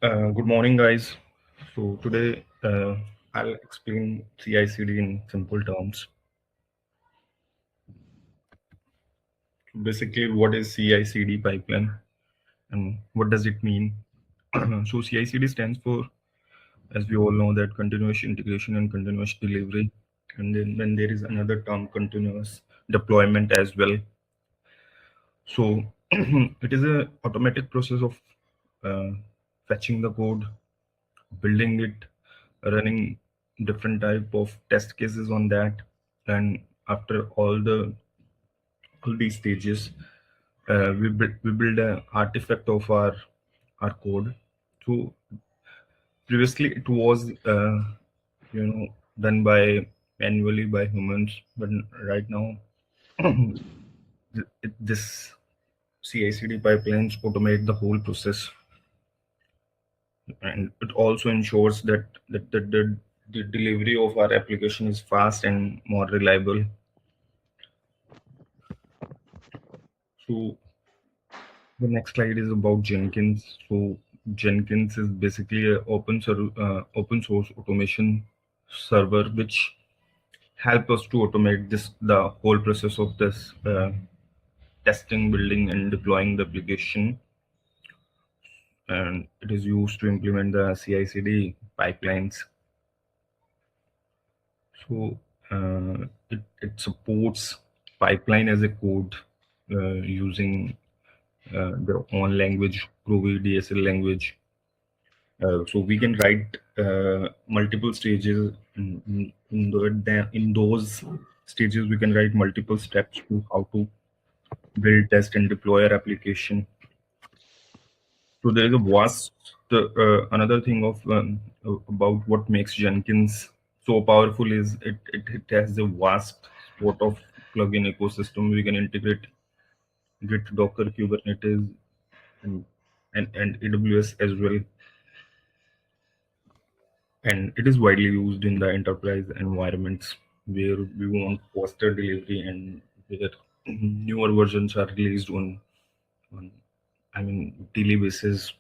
Good morning, guys. So today I'll explain CI/CD in simple terms. Basically, what is CI/CD pipeline and what does it mean? So CI/CD stands for, as we all know, that continuous integration and continuous delivery. And then there is another term, continuous deployment as well. So it is a automatic process of uh, fetching the code, building it, running different type of test cases on that, and after all these stages, we build an artifact of our code. So previously it was done by manually by humans, but right now this CI/CD pipelines automate the whole process, and it also ensures that the delivery of our application is fast and more reliable. So the next slide is about Jenkins. So Jenkins is basically a open source automation server which help us to automate the whole process of this testing, building, and deploying the application. And it is used to implement the CI/CD pipelines. So it supports pipeline as a code using their own language, Groovy DSL language. So we can write multiple stages. In those stages, we can write multiple steps to how to build, test, and deploy our application. So there is a vast another thing of about what makes Jenkins so powerful is it has a vast sort of plugin ecosystem. We can integrate Git, Docker, Kubernetes, and and AWS as well. And it is widely used in the enterprise environments where we want faster delivery and where newer versions are released on daily basis.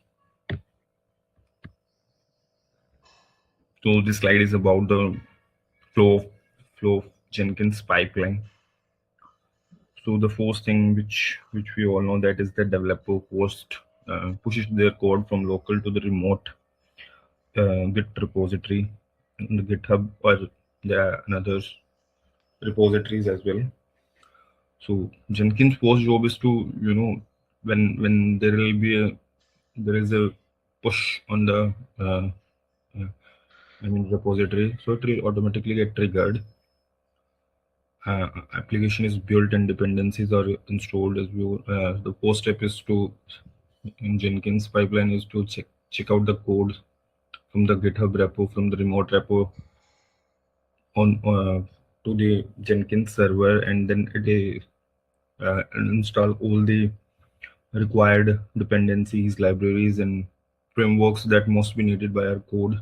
So this slide is about the flow flow of Jenkins pipeline. So the first thing which we all know, that is the developer pushes their code from local to the remote Git repository in the GitHub, or there are another repositories as well. So Jenkins' first job is to, when there is a push on the repository, so it will automatically get triggered. Application is built and dependencies are installed. The first step is to, in Jenkins pipeline, is to check out the code from the GitHub repo, from the remote repo on to the Jenkins server, and then it install all the required dependencies, libraries, and frameworks that must be needed by our code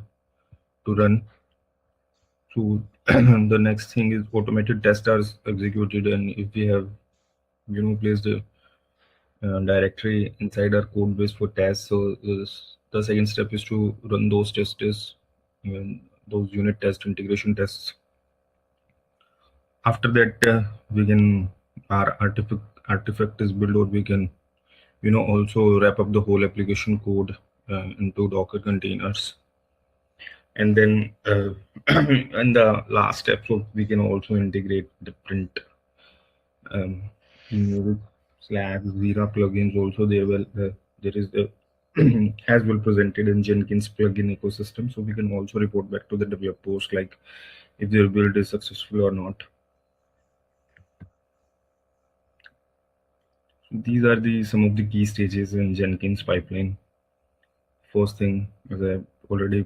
to run. So the next thing is automated tests are executed, and if we have placed a directory inside our code base for tests, so the second step is to run those tests, those unit tests, integration tests. After that, we can our artifact is built, or we can also wrap up the whole application code into Docker containers. And then and the last step, so we can also integrate different Slack, Jira plugins. Also, there is the as well presented in Jenkins plugin ecosystem. So we can also report back to the developers like if their build is successful or not. These are some of the key stages in Jenkins pipeline. First thing, as I already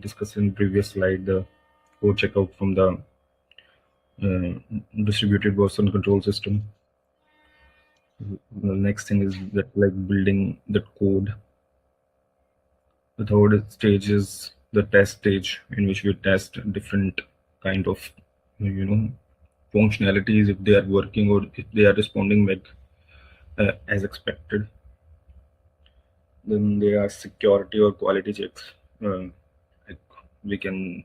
discussed in previous slide, the code checkout from the distributed version control system. The next thing is that building the code. The third stage is the test stage, in which we test different kind of functionalities, if they are working or if they are responding back as expected. Then there are security or quality checks. Like we can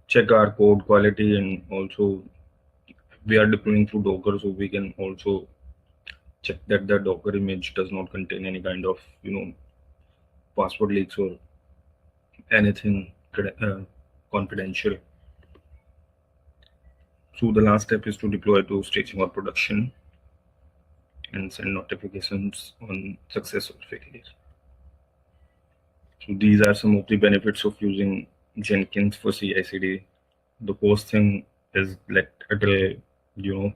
check our code quality, and also we are deploying through Docker, so we can also check that the Docker image does not contain any kind of password leaks or anything confidential. So the last step is to deploy to staging or production and send notifications on success or failure. So these are some of the benefits of using Jenkins for CI/CD. The first thing is that it will, you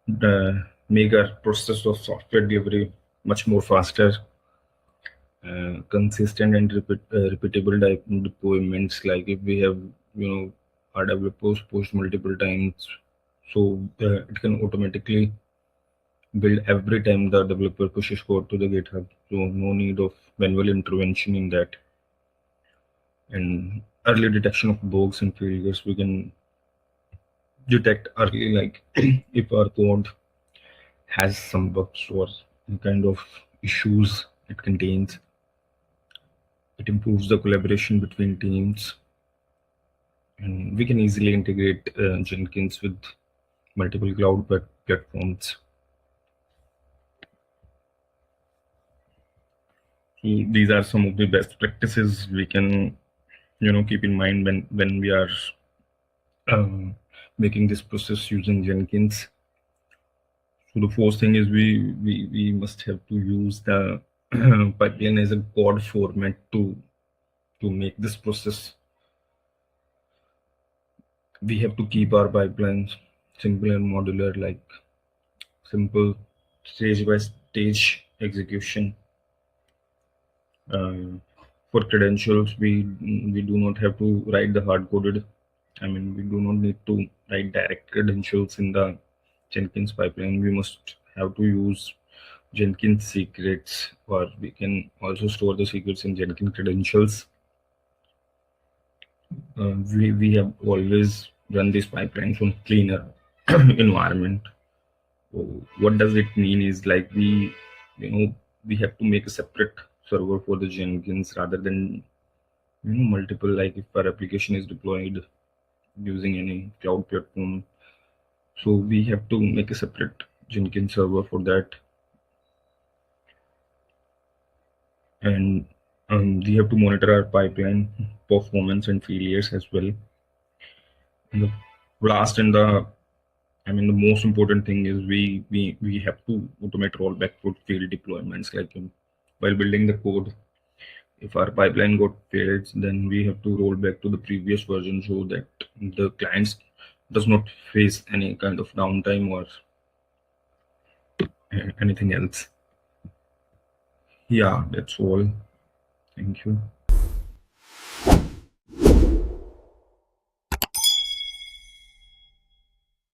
know, make our process of software delivery much more faster, consistent and repeatable deployments. Like if we have, our developers push multiple times, so it can automatically build every time the developer pushes code to the GitHub. So no need of manual intervention in that. And early detection of bugs and failures, we can detect early, like if our code has some bugs or any kind of issues it contains. It improves the collaboration between teams, and we can easily integrate Jenkins with multiple cloud platforms. So these are some of the best practices we can, keep in mind when we are making this process using Jenkins. So the first thing is we must have to use the pipeline as a code format to make this process. We have to keep our pipelines simple and modular, like simple stage by stage execution. For credentials, we do not have to write the hard coded. We do not need to write direct credentials in the Jenkins pipeline. We must have to use Jenkins secrets, or we can also store the secrets in Jenkins credentials. We have always run these pipelines on cleaner environment. So what does it mean is, like, we have to make a separate server for the Jenkins rather than multiple. Like if our application is deployed using any cloud platform, so we have to make a separate Jenkins server for that. And we have to monitor our pipeline performance and failures as well. And the last and the most important thing is we have to automate rollback for failed deployments. Like while building the code, if our pipeline got failed, then we have to roll back to the previous version so that the clients does not face any kind of downtime or anything else. Yeah, that's all. Thank you.